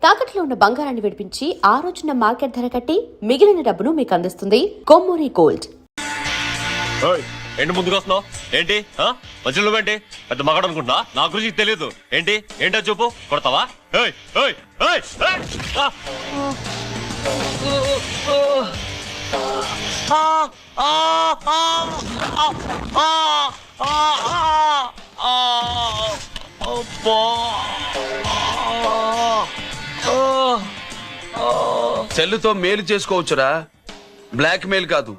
తాకట్లో ఉన్న బంగారాన్ని విడిపించి ఆ రోజున మార్కెట్ ధర కట్టి మిగిలిన డబ్బును మీకు అందిస్తుంది కొమ్మూరి గోల్డ్. ఏంటి ముందుకు వస్తున్నావు? ఏంటి మధ్యలో నువ్వేంటి పెద్ద మగాడు అనుకుంటున్నా? నా గురించి తెలియదు. ఏంటి ఏంటో చూపు, కొడతావా? సెల్లుతో మేలు చేసుకోవచ్చురా, బ్లాక్ మెయిల్ కాదు.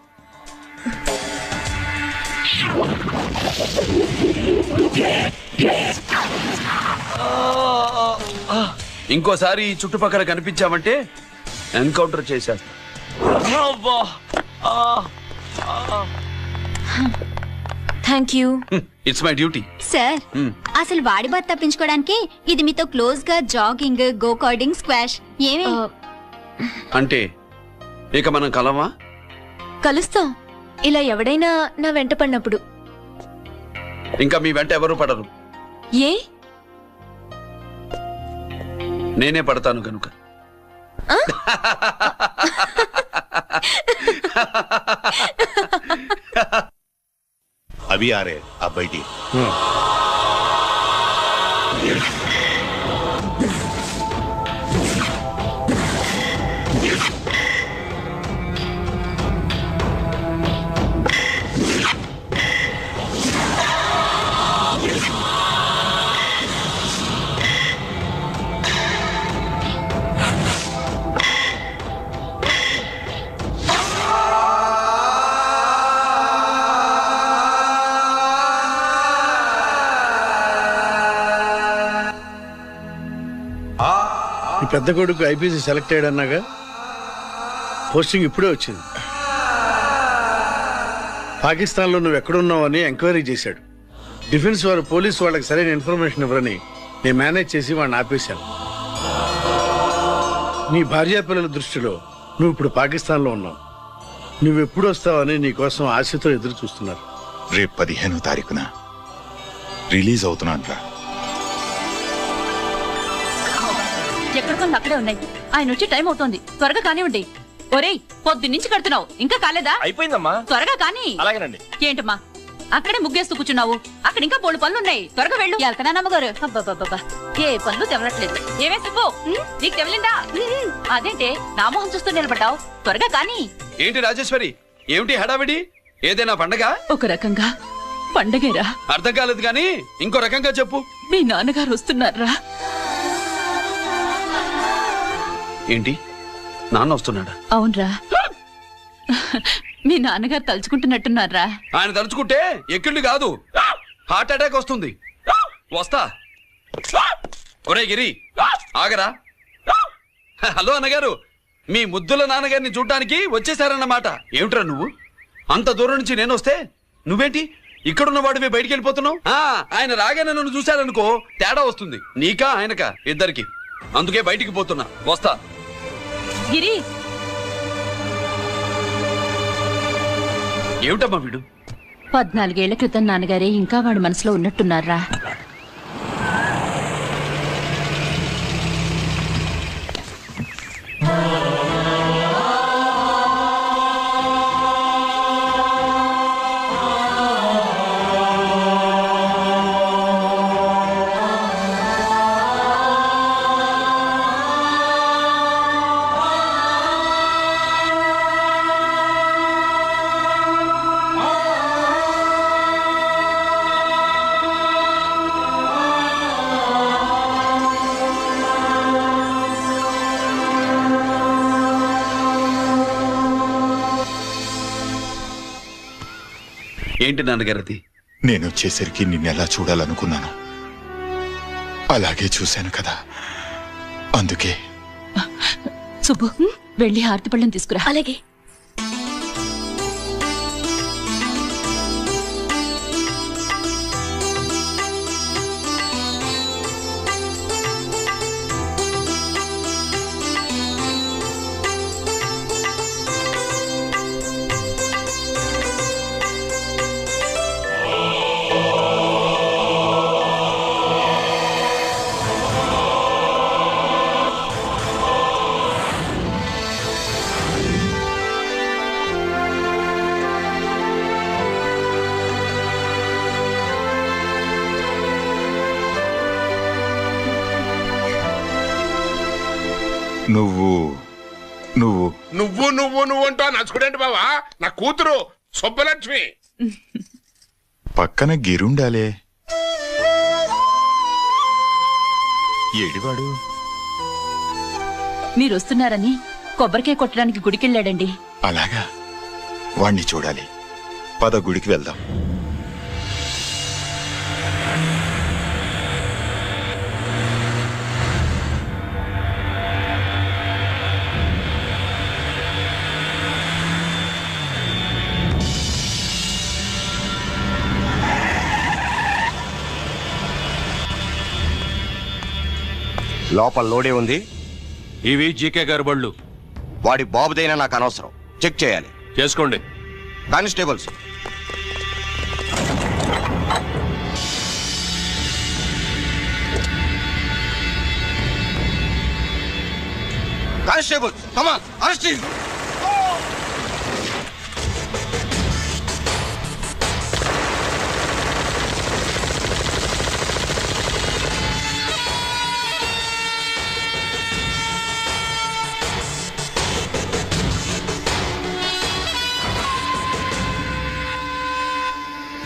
ఇంకోసారి ఈ చుట్టుపక్కల కనిపించామంటే ఎన్కౌంటర్ చేసేస్తా. Thank you. It's my duty. Sir, అసలు వాడి బాధ తప్పించుకోవడానికి ఇది మీతో క్లోజ్ గా జాగింగ్, గో కార్డింగ్, స్క్వాష్ ఏమే అంటే ఇక మనం కలవా? కలుస్తాం, ఇలా ఎవడైనా నా వెంట పడినప్పుడు. ఇంకా మీ వెంట ఎవరు పడరు. ఏ? నేనే పడతాను కనుక. अभी आ रहे हैं, आप बैठिए। ఈ పెద్ద కొడుకు ఐపీసీ సెలెక్ట్ అయ్యాడన్నాగా, పోస్టింగ్ ఇప్పుడే వచ్చింది. పాకిస్తాన్లో నువ్వు ఎక్కడున్నావని ఎంక్వైరీ చేశాడు. డిఫెన్స్ వారు పోలీసు వాళ్ళకి సరైన ఇన్ఫర్మేషన్ ఇవ్వరని నేను మేనేజ్ చేసి వాడిని ఆపేశాను. నీ భార్యా పిల్లల దృష్టిలో నువ్వు ఇప్పుడు పాకిస్తాన్లో ఉన్నావు. నువ్వు ఎప్పుడు వస్తావని నీ కోసం ఆశతో ఎదురు చూస్తున్నారు. రేపు 15వ తారీఖున రిలీజ్ అవుతున్నాను రా. ఎక్కడికో అక్కడే ఉన్నాయి. ఆయన వచ్చి టైం అవుతోంది, త్వరగా కానివ్వండి. ఒరేయ్, పొద్దున్నుంచి కడుతున్నావు, ఇంకా కాలేదా? అయిపోయిందమ్మా, త్వరగా కానీ. అలాగేనండి. ఏంటమ్మా అక్కడే ముగ్గేస్తూ కూర్చున్నావు? అక్కడ ఇంకా బోళ్ళు పనులు ఉన్నాయి, త్వరగా వెళ్ళు. వెళ్తానా నమ్మగారు? అబ్బాబ్బా, ఏ పనులు తెవలట్లేదు. ఏమే సుబ్బు, నీకు తెవలిందా? అదేంటే నా మొహం చూస్తూ నిలబడ్డావు? త్వరగా కానీ. ఏంటి రాజేశ్వరి, ఏమిటి హడావిడి? ఏదైనా పండగ? ఒక రకంగా పండగేరా. అర్థం కాలేదు కానీ ఇంకో రకంగా చెప్పు. మీ నాన్నగారు వస్తున్నారా? ఏంటి, నాన్న వస్తున్నాడా? అవునరా, మీ నాన్నగారు తలుచుకుంటున్నట్టున్నారా? ఆయన తలుచుకుంటే ఎక్కిళ్ళు కాదు, హార్ట్ అటాక్ వస్తుంది. వస్తా. ఒరే గిరి, ఆగరా. హలో అన్నగారు, మీ ముద్దుల నాన్నగారిని చూడ్డానికి వచ్చేసారన్నమాట. ఏమిట్రా నువ్వు? అంత దూరం నుంచి నేను వస్తే నువ్వేంటి ఇక్కడున్న వాడివి బయటికి వెళ్ళిపోతున్నావు? ఆయన రాగానే నన్ను చూశారనుకో తేడా వస్తుంది, నీకా ఆయనకా ఇద్దరికి. అందుకే బయటికి పోతున్నా, వస్తా. గిరి, ఏమిటమ్మా వీడు? 14 ఏళ్ల క్రితం నాన్నగారే ఇంకా వాడి మనసులో ఉన్నట్టున్నారా? ఏంటి నాన్నగారిది? నేను వచ్చేసరికి నిన్నెలా చూడాలనుకున్నాను అలాగే చూశాను కదా, అందుకే. సుబ్బు, వెళ్ళి హారతి పళ్ళని తీసుకురా. అలాగే. నువ్వు నువ్వు నువ్వు నువ్వు నువ్వు అంటూ నచ్చుకునేంటి బావా? నా కూతురు సుబ్బలక్ష్మి. పక్కన గిరుండాలే. ఏడివాడు? మీరు వస్తున్నారని కొబ్బరికాయ కొట్టడానికి గుడికెళ్ళాడండి. అలాగా, వాణ్ణి చూడాలి. పద గుడికి వెళ్దాం. లోపల లోడే ఉంది. ఇవి జీకే గారి బళ్ళు. వాడి బాబుదైనా నాకు అనవసరం. చెక్ చేయాలి. చేసుకోండి. Constables, constables, come on, arrest him.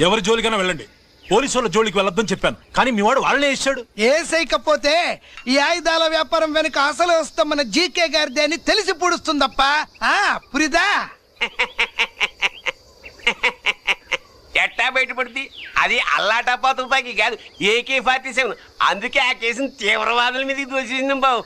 ఎవరి జోలికైనా వెళ్ళండి, పోలీసు వాళ్ళ జోలికి వెళ్ళొద్దని చెప్పాను, కానీ మీ వాడు వాళ్ళనే ఇచ్చాడు. ఏసైకపోతే ఈ ఆయుధాల వ్యాపారం వెనుక అసలు వస్తామన్న జీకే గారిది అని తెలిసి పూడుస్తుందప్ప. పురిదా ఎట్టా బయటపడుతుంది? అది అల్లాటప్పా తుపాకీ కాదు, AK-47. అందుకే ఆ కేసుని తీవ్రవాదుల మీదకి దోషింది బాబు.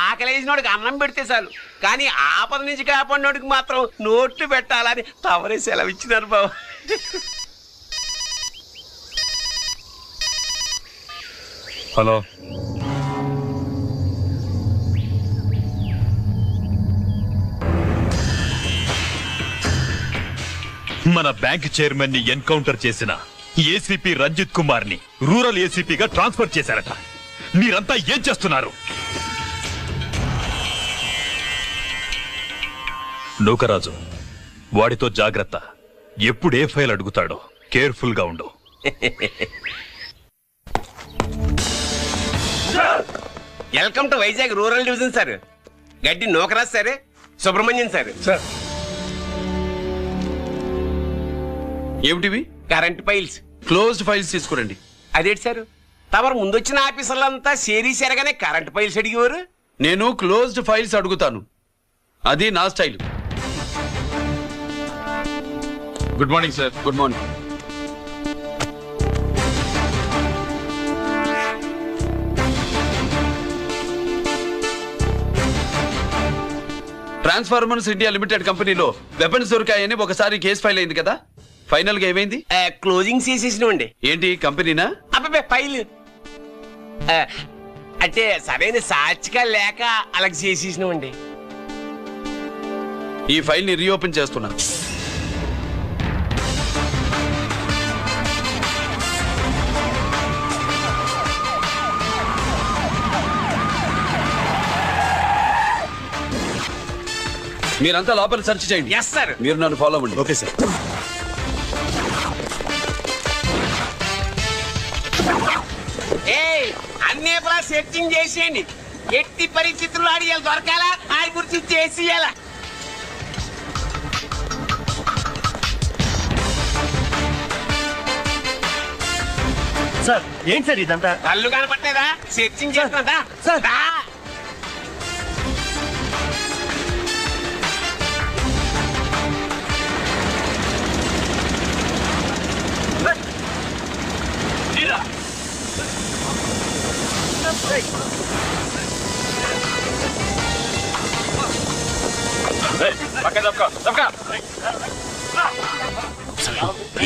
ఆకలేసినోడికి అన్నం పెడితే చాలు, కానీ ఆపద నుంచి కాపాడినోడికి మాత్రం నోట్లు పెట్టాలని తవరే సెలవు ఇచ్చినారు బాబు. హలో, మన బ్యాంక్ చైర్మన్ ని ఎన్కౌంటర్ చేసిన ఏసీపీ రంజిత్ కుమార్ ని రూరల్ ఏసీపీగా ట్రాన్స్ఫర్ చేశారట. మీరంతా ఏం చేస్తున్నారు? నూకరాజు, వాడితో జాగ్రత్త. ఎప్పుడు ఏ ఫైల్ అడుగుతాడో కేర్ఫుల్ గా ఉండు. Welcome to Vizag rural division sir. Gaddi Nookaraj sir, Subrahmanyam sir. ఏమిటివి? Current files. క్లోజ్డ్ ఫైల్స్ తీసుకురండి. అదేంటి సార్, తమరు ముందొచ్చిన ఆఫీసర్లంతా సేరీసేరగానే కరెంట్ ఫైల్స్ అడిగేవారు. నేను క్లోజ్డ్ ఫైల్స్ అడుగుతాను, అది నా style. Good morning sir. Good morning. Transformers India limited కంపెనీలో వెపన్స్ దొరికాయని ఒకసారి కేసు ఫైల్ అయింది కదా, ఫైనల్ గా ఏమైంది? క్లోజింగ్ చేసేసినండి. ఏంటి కంపెనీనా? అబ్బాయి ఫైల్ అంటే సరైన సాక్షిగా లేక అలా చేసేసినామండి. ఈ ఫైల్ ని రీఓపెన్ చేస్తున్నాను. మీరంతా లోపల సెర్చ్ చేయండి. Yes sir. మీరు నన్ను ఫాలో అవ్వండి. Okay sir. అన్నీ సెర్చింగ్ చేసేయండి. ఎట్టి పరిస్థితుల్లో ఆడియాలు దొరకాలా, ఆడి గురించి చేసేయాలా. సార్ ఏంటి సార్ ఇదంతా? కళ్ళు కనపట్టలేదా? సెర్చింగ్ చేస్తున్నా సార్.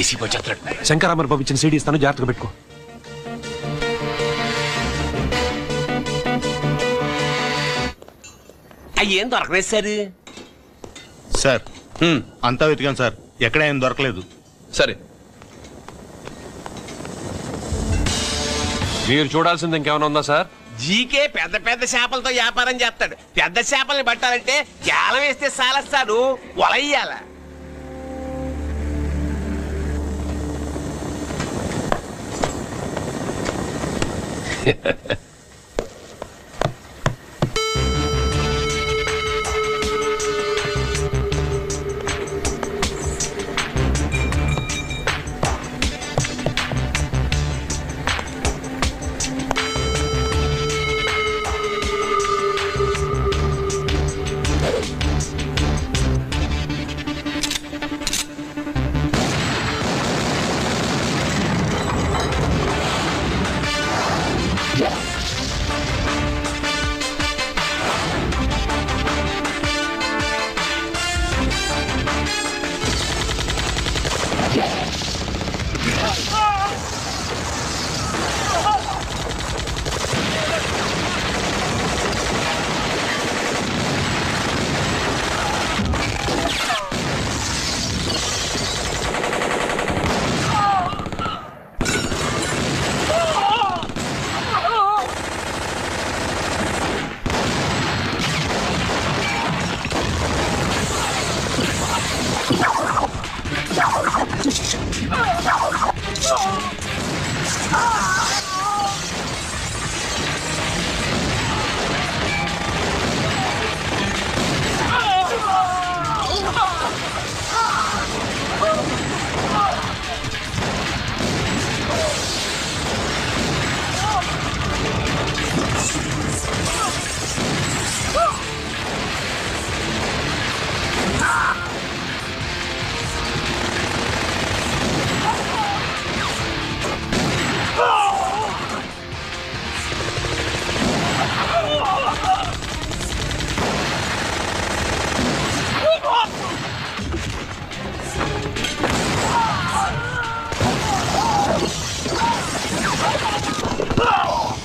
ఏసీ వచ్చేస్తాడు. శంకరామర్ పంపించిన సీడీ ఇస్తాను, జాగ్రత్తగా పెట్టుకో. అయ్యేం దొరకలేదు సార్. సార్ అంతా వెతికాను సార్, ఎక్కడ ఏం దొరకలేదు. సరే, మీరు చూడాల్సింది ఇంకేమైనా ఉందా సార్? జీకే పెద్ద పెద్ద చేపలతో వ్యాపారం చేస్తాడు. పెద్ద చేపల్ని పట్టాలంటే జాలం వేస్తే సాలస్తాడు, వలయ్యాల.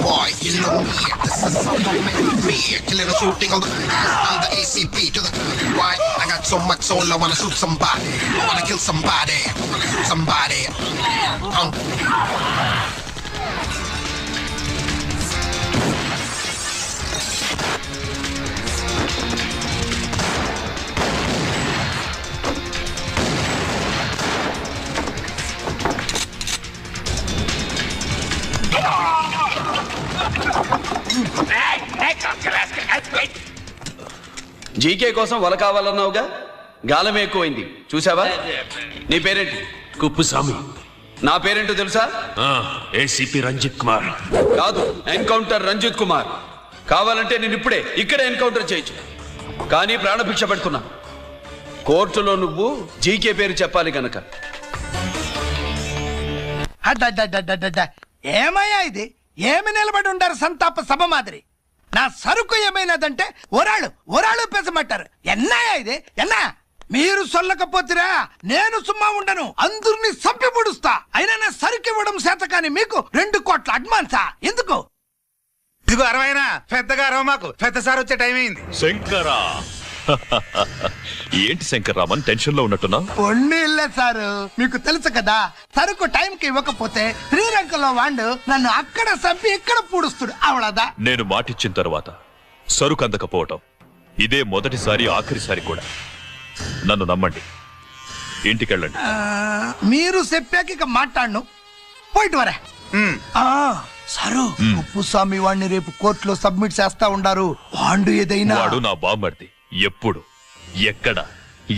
Boy, you know me. This is something make me. Killing a shooting on the I'm the ACP to the why? I got so much soul, I wanna shoot somebody. I wanna kill somebody. I wanna shoot somebody. GK కోసం వల కావాలన్నావుగా, గాలం ఎక్కువైంది చూసావా? నీ పేరేంటి? కుప్పుస్వామి. నా పేరేంటో తెలుసా? ఏసీపీ రంజిత్ కుమార్. కాదు, ఎన్కౌంటర్ రంజిత్ కుమార్. కావాలంటే నేను ఇప్పుడే ఇక్కడే ఎన్కౌంటర్ చేయొచ్చు, కానీ ప్రాణభిక్ష పెడుతున్నా. కోర్టులో నువ్వు జీకే పేరు చెప్పాలి గనక. ఏమయ్యా ఇది? ఏమి నిలబడి ఉంటారు సంతాప సభ మాదిరి? నా సరుకు ఏమైనదంటే ఒరాళ్ళు పెసమంటారు. ఎన్నాయా ఇది? ఎన్నా మీరు సొల్లకపోతురా నేను సుమ్మా ఉండను, అందరినీ సంపి పుడుస్తా. అయినా నా సరుకు ఇవ్వడం చేత కానీ మీకు 2 కోట్ల అడ్వాన్సా? ఎందుకు? ఇదిగో 60 పెద్దగా అరవ, మాకు పెద్ద సార్ వచ్చే టైం అయింది. శంకరా ఏంటి శంకర్రామన్ టెన్షన్ లో ఉన్నట్టున్నా? పొన్నిల్లే సారు, మీకు తెలుసు కదా, సరుకు టైంకి ఇవ్వకపోతే శ్రీలంకలో వాండు నన్ను అక్కడ చంపి ఇక్కడ పూడుస్తుడు. అవళదా నేను మాటిచ్చిన తర్వాత సరుకు అందకపోవటం ఇదే మొదటిసారి, ఆఖరిసారి కూడా. నన్ను నమ్మండి, ఇంటికెళ్ళండి. మీరు చెప్పాక ఇక మాట్లాడను, పోయిట్ వరే. సరు ఉప్పుస్వామి వాడిని రేపు కోర్టులో సబ్మిట్ చేస్తా ఉండారు. వాండు ఏదైనా వాడు నా బామ్మర్ది. ఎప్పుడు, ఎక్కడ,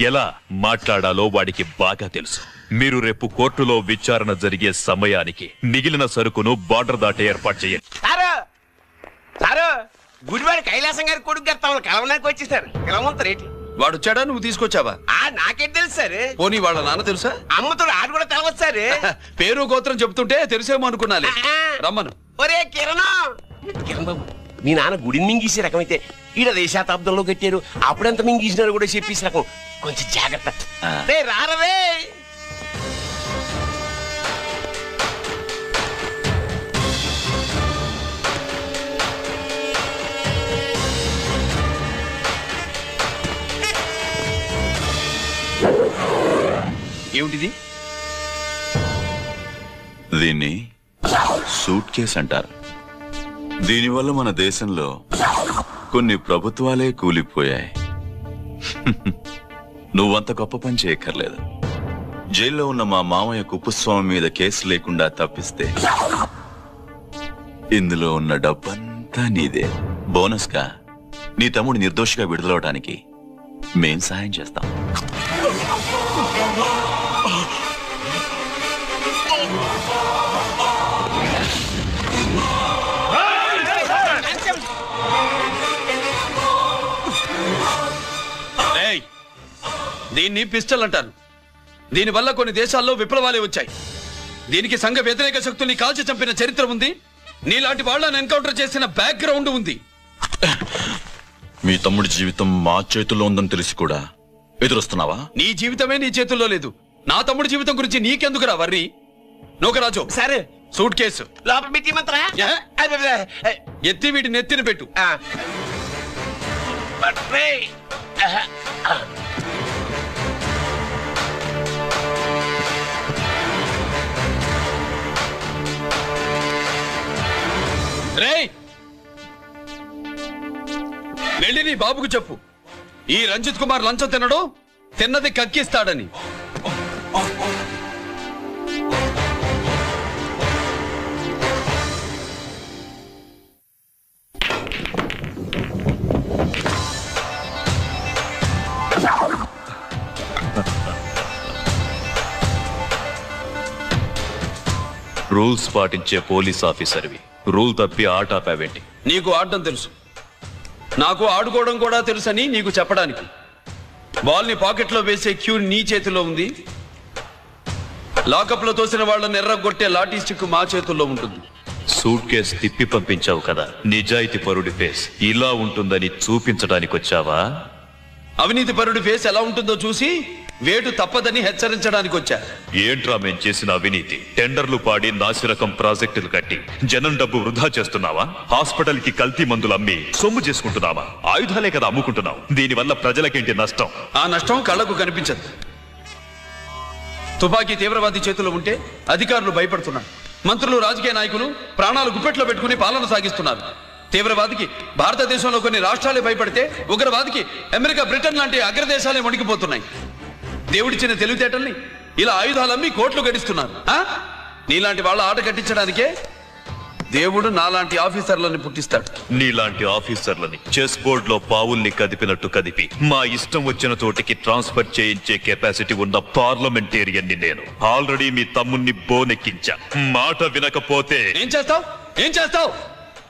ఎలా మాట్లాడాలో వాడికి బాగా తెలుసు. మీరు రేపు కోర్టులో విచారణ జరిగే సమయానికి మిగిలిన సరుకును బార్డర్ దాటే ఏర్పాటు చేయండి. సారు గుడివాడి కైలాసం గారి కొడుకు గారు తమను కలవడానికి వచ్చేసారు. కలవంతరేటి? వాడు వచ్చాడా, నువ్వు తీసుకొచ్చావా? నాకేం తెలుసు సార్. పోనీ వాళ్ళ నాన్న తెలుసా? అమ్మతోడు ఆడు కూడా తెలవచ్చు సార్. పేరు గోత్రం చెప్తుంటే తెలిసేమో అనుకున్నాలే. రమ్మను. ఒరే కిరణ్ బాబు, మీ నాన్న గుడిని మింగేసే రకమైతే ఈడ దేశాతాబ్దంలో కట్టారు. అప్పుడెంత మింగేసినారు కూడా చెప్పేసి రకం. కొంచెం జాగ్రత్త. రారవే. ఏమిటిది? దీన్ని సూట్ కేస్ అంటారు. దీనివల్ల మన దేశంలో కొన్ని ప్రభుత్వాలే కూలిపోయాయి. నువ్వంత గొప్ప పని చేయక్కర్లేదు. జైల్లో ఉన్న మా మామయ్య కుప్పుస్వామి మీద కేసు లేకుండా తప్పిస్తే ఇందులో ఉన్న డబ్బంతా నీదే. బోనస్ గా నీ తమ్ముడు నిర్దోషిగా విడుదలవడానికి మేం సాయం చేస్తాం. దీన్ని పిస్టల్ అంటారు. దీనివల్ల కొన్ని దేశాల్లో విప్లవాలే వచ్చాయి. దీనికి సంఘ వ్యతిరేక శక్తుల్ని కాల్చి చంపిన చరిత్ర ఉంది. నీలాంటి వాళ్ళని ఎన్కౌంటర్ చేసిన బ్యాక్గ్రౌండ్ ఉంది. మీ తమ్ముడి జీవితం మా చేతుల్లో ఉందని తెలిసి కూడా ఎదురొస్తున్నావా? నీ జీవితమే నీ చేతుల్లో లేదు. నా తమ్ముడి జీవితం గురించి నీకెందుకురా వర్రి? నూకరాజు సరే సూట్ కేసు లోపల పెట్టి మంత్రా ఎత్తి వీటి నెత్తిన పెట్టు. రేయ్ వెళ్ళి నీ బాబుకు చెప్పు, ఈ రంజిత్ కుమార్ లంచం తినడు, తిన్నది కక్కిస్తాడని. రూల్స్ పాటించే పోలీస్ ఆఫీసర్వి రూల్ తప్పి ఆట ఆపావేంటి? నీకు ఆడడం తెలుసు, నాకు ఆడుకోవడం కూడా తెలుసని నీకు చెప్పడానికి. బాల్ ని పాకెట్లో వేసే క్యూ నీ చేతిలో ఉంది. లాకప్ లో తోసిన వాళ్ళని ఎర్రగొట్టే లాఠీ స్టిక్ మా చేతుల్లో ఉంటుంది. సూట్ కేసు తిప్పి పంపించావు కదా, నిజాయితీ పరుడి ఫేస్ ఇలా ఉంటుందని చూపించడానికి వచ్చావా? అవినీతి పరుడి ఫేస్ ఎలా ఉంటుందో చూసి వేటు తప్పదని హెచ్చరించడానికి వచ్చా. ఏంట్రా మేం చేసిన అవినీతి? టెండర్లు పాడి నాసిరకం ప్రాజెక్టులు కట్టి జనం డబ్బు వృధా చేస్తున్నావా? హాస్పిటల్ కి కల్తీ మందులు అమ్మి సొమ్ము చేసుకుంటున్నావా? ఆయుధాలే కదా అమ్ముకుంటున్నావు. దీనివల్ల ప్రజలకేంటి నష్టం? ఆ నష్టం కళ్ళకు కనిపించదు. తుపాకీ తీవ్రవాది చేతిలో ఉంటే అధికారులు భయపడుతున్నారు. మంత్రులు, రాజకీయ నాయకులు ప్రాణాలు గుప్పెట్లో పెట్టుకుని పాలన సాగిస్తున్నారు. తీవ్రవాదికి భారతదేశంలో కొన్ని రాష్ట్రాలే భయపడితే ఉగ్రవాదికి అమెరికా, బ్రిటన్ లాంటి అగ్రదేశాలే వణికిపోతున్నాయి. దేవుడిచ్చిన తెలివితేటల్ని ఇలా ఆయుధాలమ్మి కోట్లు గడిస్తున్నారు. నీలాంటి వాళ్ళ ఆట కట్టించడానికే దేవుడు నాలాంటి ఆఫీసర్లని పుట్టిస్తాడు. నీలాంటి ఆఫీసర్లని చెస్ బోర్డ్ లో పావుల్ని కదిపినట్టు కదిపి మా ఇష్టం వచ్చిన చోటికి ట్రాన్స్ఫర్ చేయించే కెపాసిటీ ఉన్న పార్లమెంటేరియన్ ని నేను. ఆల్రెడీ మీ తమ్ముణ్ణి బోనెక్కించా. మాట వినకపోతే ఏం చేస్తావు?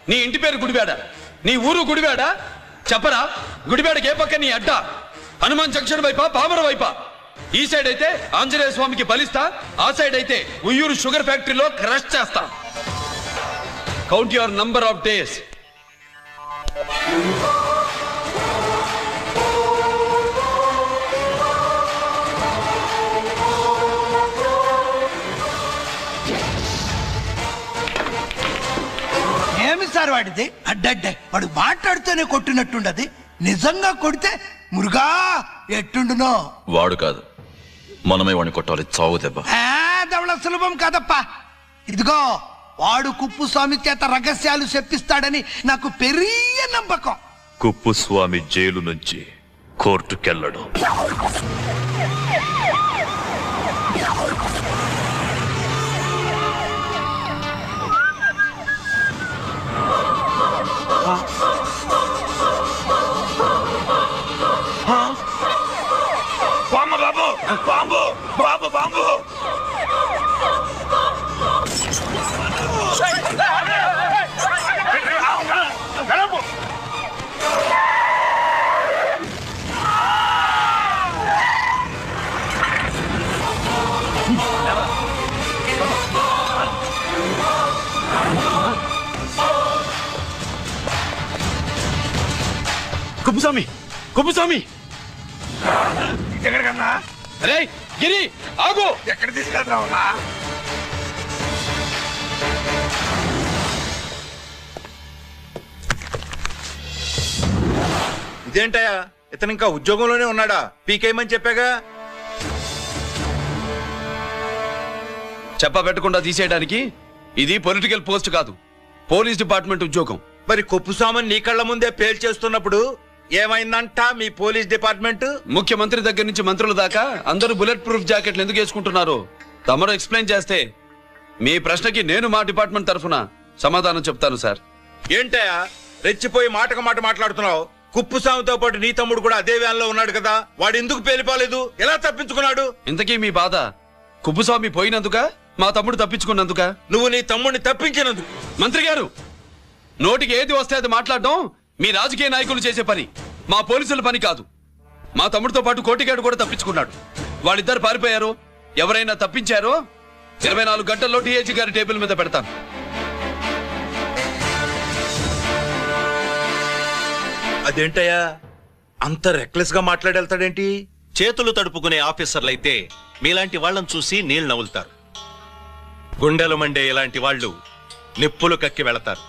నీ ఇంటి పేరు గుడివాడ, నీ ఊరు గుడివాడ. చెప్పరా, గుడివాడకి ఏ పక్క నీ అడ్డ? హనుమాన్ జంక్షన్ వైపా, పామర వైపా? ఈ సైడ్ అయితే ఆంజనేయ స్వామికి బలిస్తా, ఆ సైడ్ అయితే ఉయ్యూరు షుగర్ ఫ్యాక్టరీలో క్రష్ చేస్తా. Count your number of days. ఏమి సార్ వాడిది? అడ్డడ్డే వాడు మాట్లాడుతూనే కొట్టినట్టుండది. నిజంగా కొడితే మురుగా ఎట్టుండునో. వాడు కాదు, మనమే వాడిని కొట్టాలి. చావు దెబ్బ. దవళ సులభం కాదప్పా. ఇదిగో వాడు కుప్పుస్వామి చేత రహస్యాలు చెప్పిస్తాడని నాకు పెరియ నమ్మకం. కుప్పుస్వామి జైలు నుంచి కోర్టుకెళ్ళడు. Bomb bomb bomb Kuppuswamy, Kuppuswamy ఎక్కడికన్నా? రే గిరి ఆగు. ఎక్కడ తీసుకెళ్తావునా? ఇదేంటయా, ఇతను ఇంకా ఉద్యోగంలోనే ఉన్నాడా? పీకేయమని చెప్పాగా. చెప్ప పెట్టకుండా తీసేయడానికి ఇది పొలిటికల్ పోస్ట్ కాదు, పోలీస్ డిపార్ట్మెంట్ ఉద్యోగం. మరి కొప్పుస్వామిని నీ కళ్ళ ముందే పేల్చేస్తున్నప్పుడు ఏమైందంట మీ పోలీస్ డిపార్ట్మెంట్? ముఖ్యమంత్రి దగ్గర నుంచి మంత్రుల దాకా అందరూ బుల్లెట్ ప్రూఫ్ జాకెట్లు ఎందుకు వేసుకుంటున్నారు తమరు ఎక్స్ప్లెయిన్ చేస్తే మీ ప్రశ్నకి నేను మా డిపార్ట్మెంట్ తరఫున సమాధానం చెప్తాను సార్. ఏంటయా రెచ్చిపోయి మాటకు మాట మాట్లాడుతున్నావు? కుప్పుస్వామితో పాటు నీ తమ్ముడు కూడా అదే వ్యాన్లో ఉన్నాడు కదా, వాడు ఎందుకు పేలిపోలేదు? ఎలా తప్పించుకున్నాడు? ఇంతకీ మీ బాధ కుప్పుస్వామి పోయినందుక, మా తమ్ముడు తప్పించుకున్నందుక? నువ్వు నీ తమ్ముడిని తప్పించినందుకు. మంత్రి గారు, నోటికి ఏది వస్తే అది మాట్లాడడం మీ రాజకీయ నాయకులు చేసే పని, మా పోలీసుల పని కాదు. మా తమ్ముడితో పాటు కోటిగాడు కూడా తప్పించుకున్నాడు. వాళ్ళిద్దరు పారిపోయారు. ఎవరైనా తప్పించారో 24 గంటల్లో డిఐజీ గారి టేబుల్ మీద పెడతాను. అదేంటయ్యా అంత రెక్లెస్ గా మాట్లాడేళ్తాడేంటి? చేతులు తడుపుకునే ఆఫీసర్లైతే మీలాంటి వాళ్ళని చూసి నీళ్ళు నవ్వులుతారు. గుండెలు మండే ఇలాంటి వాళ్ళు నిప్పులు కక్కి వెళతారు.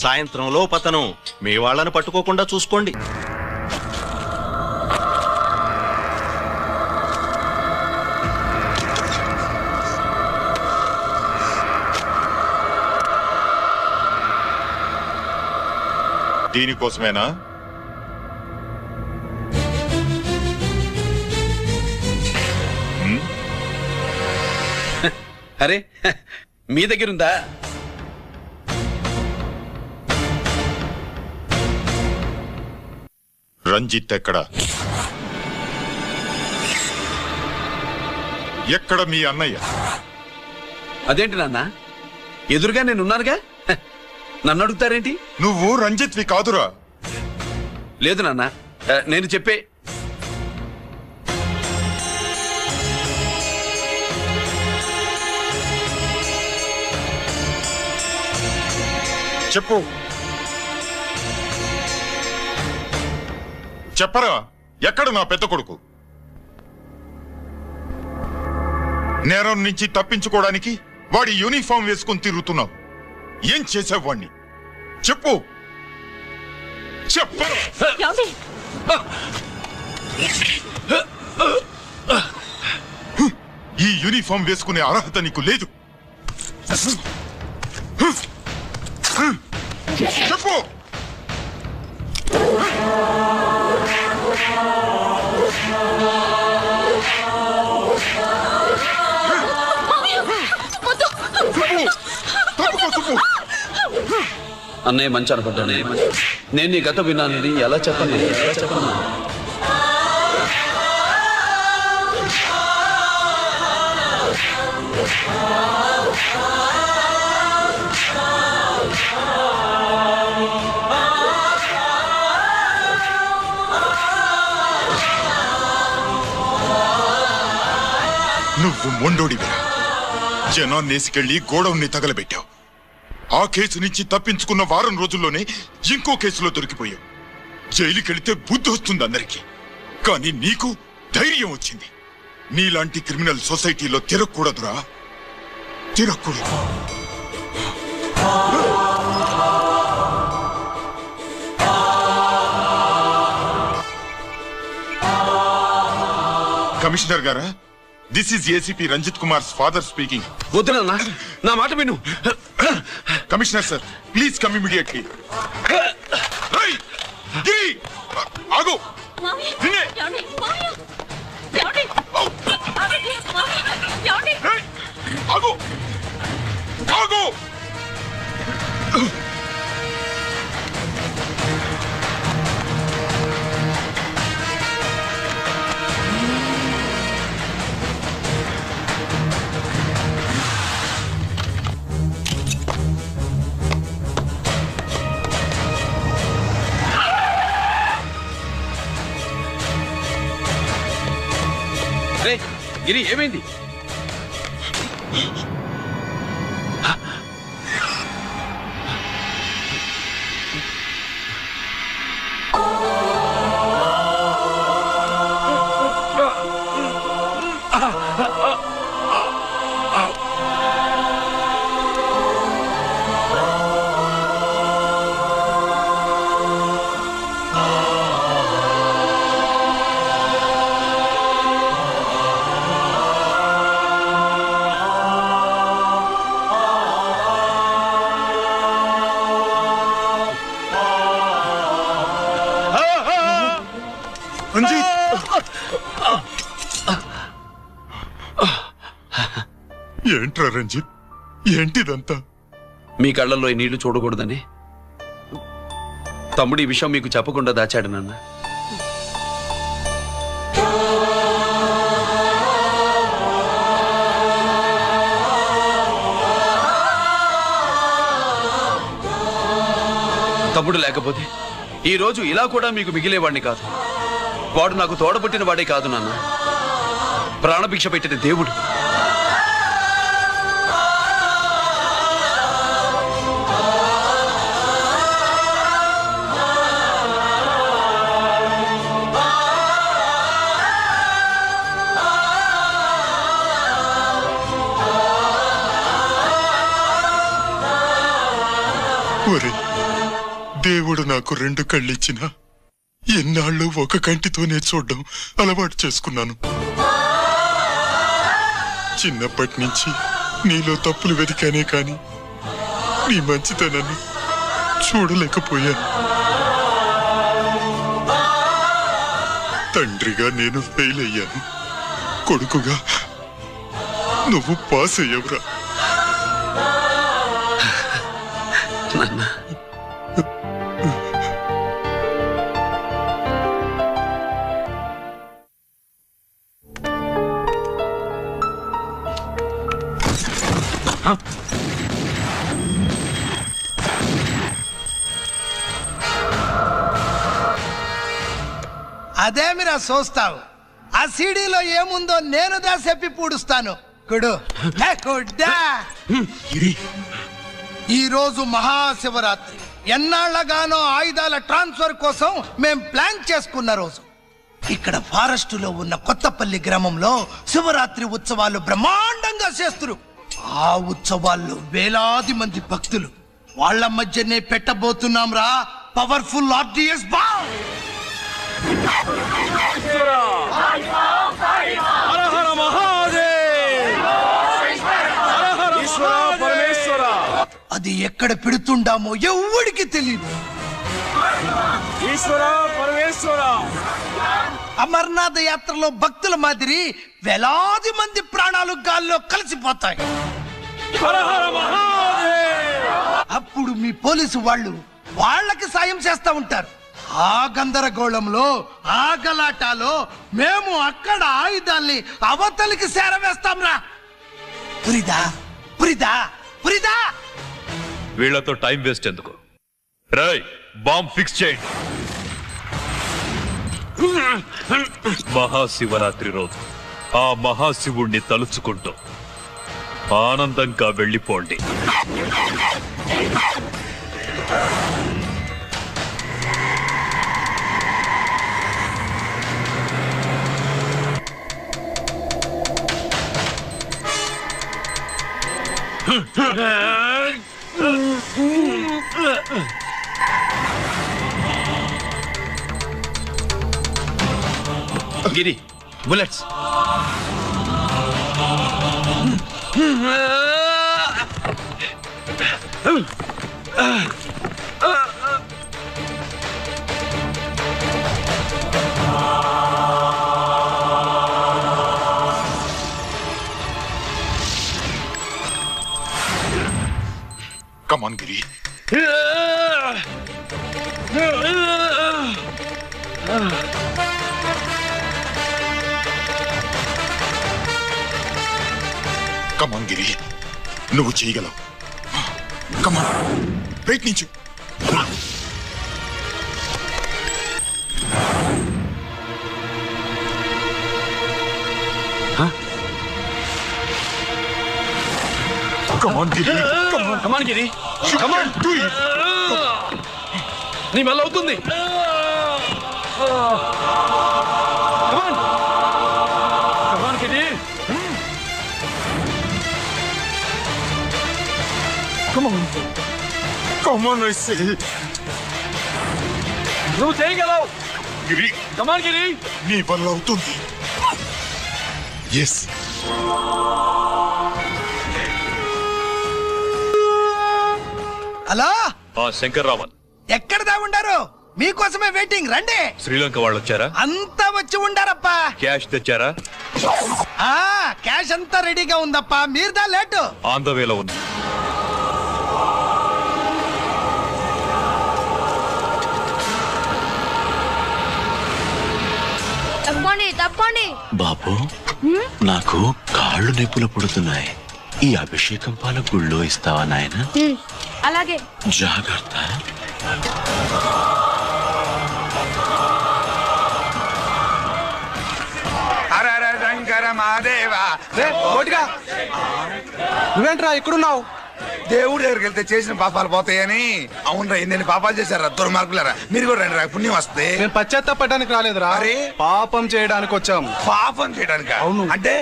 సాయంత్రంలో పతనం మీ వాళ్ళని పట్టుకోకుండా చూసుకోండి. దీనికోసమేనా? అరే మీ దగ్గరుందా? రంజిత్ ఎక్కడ? ఎక్కడ మీ అన్నయ్య? అదేంటి నాన్న, ఎదురుగా నేనున్నానుగా, నన్ను అడుగుతారేంటి? నువ్వు రంజిత్వి కాదురా. లేదు నాన్న, నేను చెప్పే. చెప్పు, చెప్పరా, ఎక్కడ నా పెద్ద కొడుకు? నేరం నుంచి తప్పించుకోవడానికి వాడి యూనిఫామ్ వేసుకుని తిరుగుతున్నావు. ఏం చేసావు వాణ్ణి? చెప్పు, చెప్పరా. ఈ యూనిఫామ్ వేసుకునే అర్హత నీకు లేదు. చెప్పు. అన్నయ్య మంచి అనుకుంటానే. నేను నీ గత విన్నాను, ఎలా చెప్పను? నువ్వు మొండోడివిరా. జనాన్నేసుకెళ్లి గోడౌన్ని తగలబెట్టావు. ఆ కేసు నుంచి తప్పించుకున్న వారం రోజుల్లోనే ఇంకో కేసులో దొరికిపోయావు. జైలుకెళ్తే బుద్ధి వస్తుంది అందరికీ, కానీ నీకు ధైర్యం వచ్చింది. నీలాంటి క్రిమినల్ సొసైటీలో తిరగకూడదురా, తిరగకూడదు. కమిషనర్ గారా, this is ACP Ranjith Kumar father speaking. వద్దునన్నా, నా మాట విను. Commissioner sir, please come immediately. ఆగు. ఆగు. ఆగు. గిరి, ఏమైంది? ఏంట్రా రంజిత్, ఏంటిదంతా? మీ కళ్ళల్లో ఈ నీళ్లు చూడకూడదని తమ్ముడు ఈ విషయం మీకు చెప్పకుండా దాచాడు నాన్న. తమ్ముడు లేకపోతే ఈ రోజు ఇలా కూడా మీకు మిగిలేవాడిని కాదు. వాడు నాకు తోడబుట్టిన వాడే కాదు నాన్న, ప్రాణభిక్ష పెట్టిన దేవుడు. దేవుడు నాకు 2 కళ్ళిచ్చినా ఎన్నాళ్ళు ఒక కంటితోనే చూడడం అలవాటు చేసుకున్నాను. చిన్నప్పటి నుంచి నీలో తప్పులు వెతికానే కాని నీ మంచితనాన్ని చూడలేకపోయాను. తండ్రిగా నేను ఫెయిల్ అయ్యాను, కొడుకుగా నువ్వు పాస్ అయ్యవురా. అదేమిరా చూస్తావు? ఆ సీడీలో ఏముందో నేను చెప్పి పూడుస్తాను. కుడు కుడ్డా. ఈ రోజు మహాశివరాత్రి. ఎన్నాళ్లగానో ఆయుధాల ట్రాన్స్ఫర్ కోసం మేం ప్లాన్ చేసుకున్న రోజు. ఇక్కడ ఫారెస్ట్ లో ఉన్న కొత్తపల్లి గ్రామంలో శివరాత్రి ఉత్సవాలు బ్రహ్మాండంగా చేస్తురు. ఆ ఉత్సవాల్లో వేలాది మంది భక్తులు. వాళ్ళ మధ్యనే పెట్టబోతున్నాం రా పవర్ఫుల్ ఆర్డిఎస్ బాంబ్. అది ఎక్కడ పెడుతుండామో ఎవడికి తెలియదు. అమర్నాథ్ యాత్రలో భక్తుల మాదిరి వేలాది మంది ప్రాణాలు గాల్లో కలిసిపోతాయి. అప్పుడు మీ పోలీసు వాళ్ళు వాళ్ళకి సాయం చేస్తా ఉంటారు. ఆ గందరగోళంలో, ఆ గలాటాలో మేము అక్కడ ఆయుధాల్ని అవతలికి చేరవేస్తాం రా. పురిదా పురిదా పురిదా. వీళ్లతో టైం వేస్ట్ ఎందుకు? రాయ్, బాంబ్ ఫిక్స్ చేయండి. మహాశివరాత్రి రోజు ఆ మహాశివుణ్ణి తలుచుకుంటూ ఆనందంగా వెళ్ళిపోండి. గిరి, bullets. Come on, Giri. Come on, Giri. నువ్వు చేయగలవు. Come on. ప్రయత్నించు. Come on, Giri. Come on, Giri. Come on. Do it. నీ వల్ల అవుతుంది. Come on. Come on, Giri. Come on. Come on, I say. నువ్వు చేయగలవు. గిరి. Come on, Giri. నీ వల్ల అవుతుంది. Yes. హలో, శంకర్ రావన్ ఎక్కడ దా ఉండారు? మీకోసమే వెయిటింగ్. రండి. శ్రీలంక వాళ్ళు వచ్చారా? అంతా వచ్చి ఉండారప్పా. క్యాష్ తెచ్చారా? క్యాష్ అంతా రెడీగా ఉందప్పా. మీరుదా లేటు. ఆన్ ద వేలో ఉంది. తప్పండి తప్పండి. బాబు, నాకు కాళ్ళు నొప్పులు పుడుతున్నాయి. ఈ అభిషేకం పాల గుళ్ళో ఇస్తావా నాయన? అలాగే. జాగ్రత్త. శంకర మహాదేవా. నువ్వేంట్రా ఇక్కడున్నావు? దేవుడి దగ్గరికి వెళ్తే చేసిన పాపాలు పోతాయని. అవునరా, ఎన్ని పాపాలు చేశారా దుర్మార్గులారా. మీరు కూడా రండి రా, పుణ్యం వస్తే. నేను పశ్చాత్తాపడడానికి రాలేదురా, పాపం చేయడానికి వచ్చాం. పాపం చేయడానికి? అవును. అంటే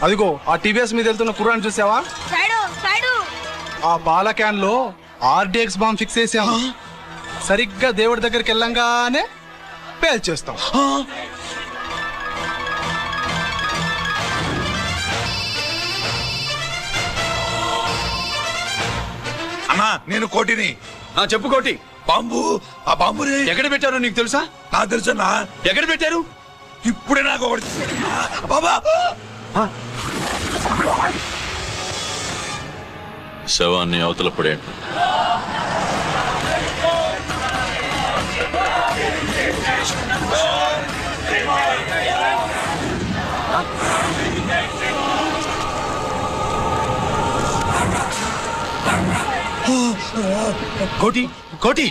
అదిగో ఆ టీవీఎస్ మీద వెళ్తున్న కుర్రాన్ని చూసావా? ఆ పాల క్యాన్ లో ఆర్డిఎక్స్ బాంబ్ ఫిక్స్ చేసాం. సరిగ్గా దేవుడి దగ్గరికి వెళ్ళంగానే పేల్చేస్తాం. అన్నా నేను కోటిని. చెప్పు కోటి. బాంబు, ఆ బాంబుని ఎక్కడ పెట్టారో నీకు తెలుసా? నాకు తెలుసన్నా. ఎక్కడ పెట్టారు? ఇప్పుడే నాకు ఒకటి బాబా. శవాన్ని అవతల పడేయండి. కోటి కోటి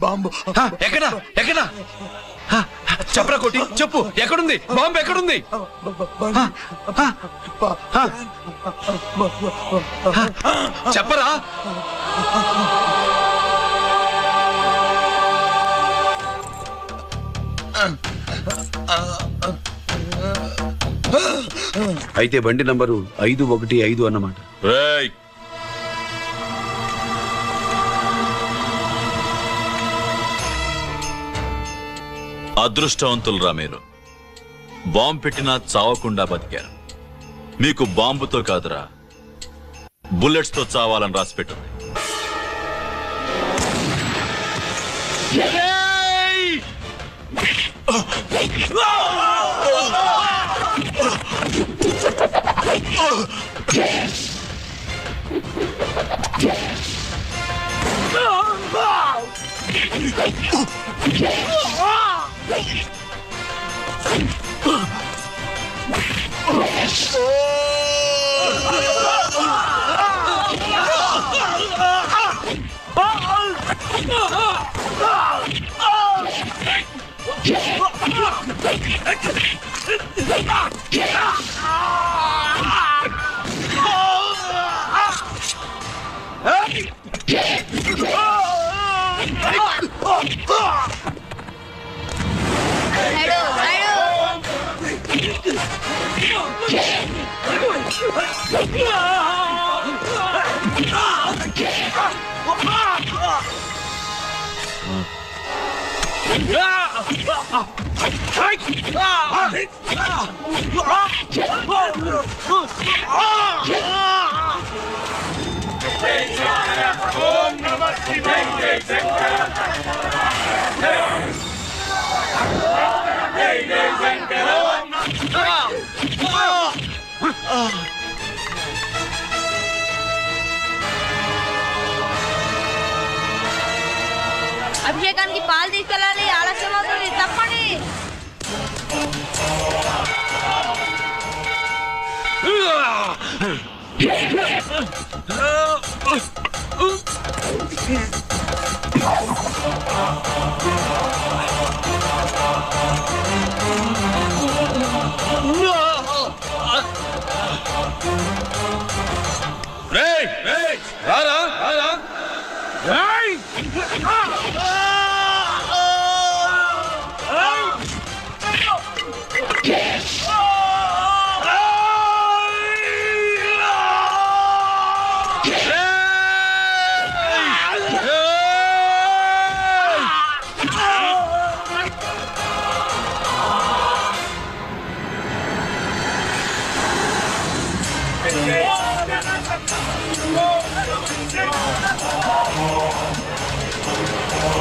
బాంబు ఎక్కడ ఎక్కడ చెప్పరా కోటి, చెప్పు ఎక్కడుంది బాంబు? ఎక్కడుంది? చెప్పరా. అయితే బండి నంబరు 515 అన్నమాట. అదృష్టవంతులరా మీరు. బాంబు పెట్టినా చావకుండా బతికారు. మీకు బాంబుతో కాదురా, బుల్లెట్స్ తో చావాలని రాసి పెట్టింది. అభిషేకానికి పాలు తీసుకెళ్ళాలి, ఆలస్యం అవుతుంది, తప్పండి.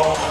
Oh,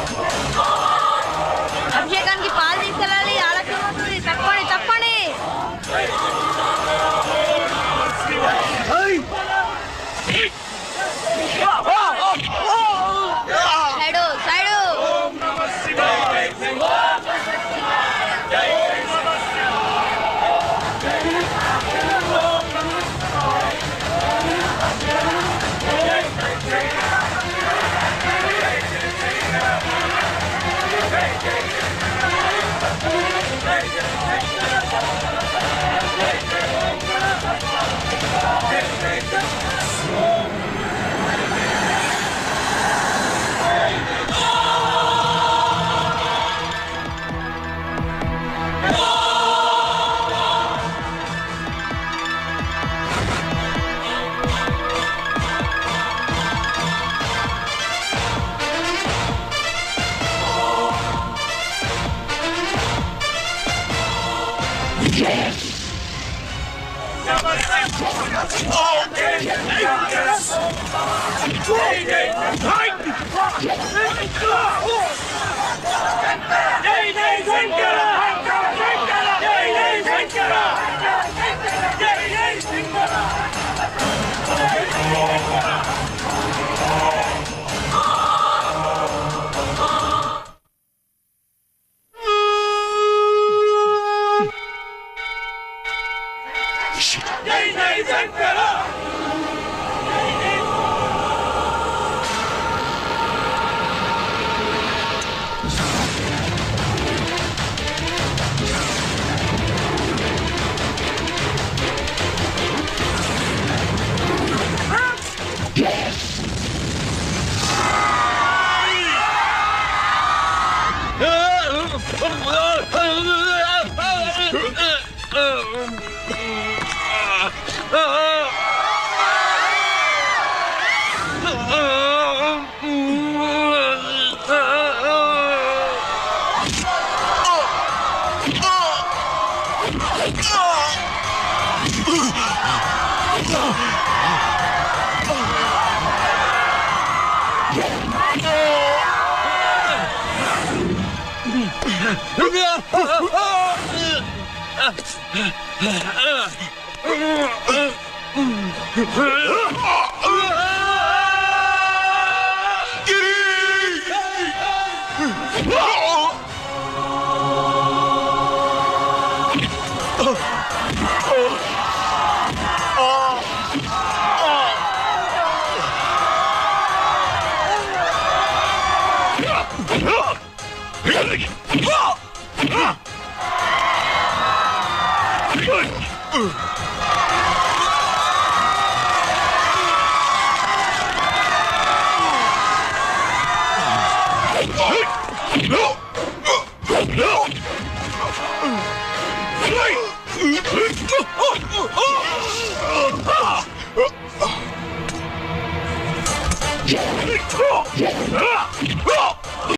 No!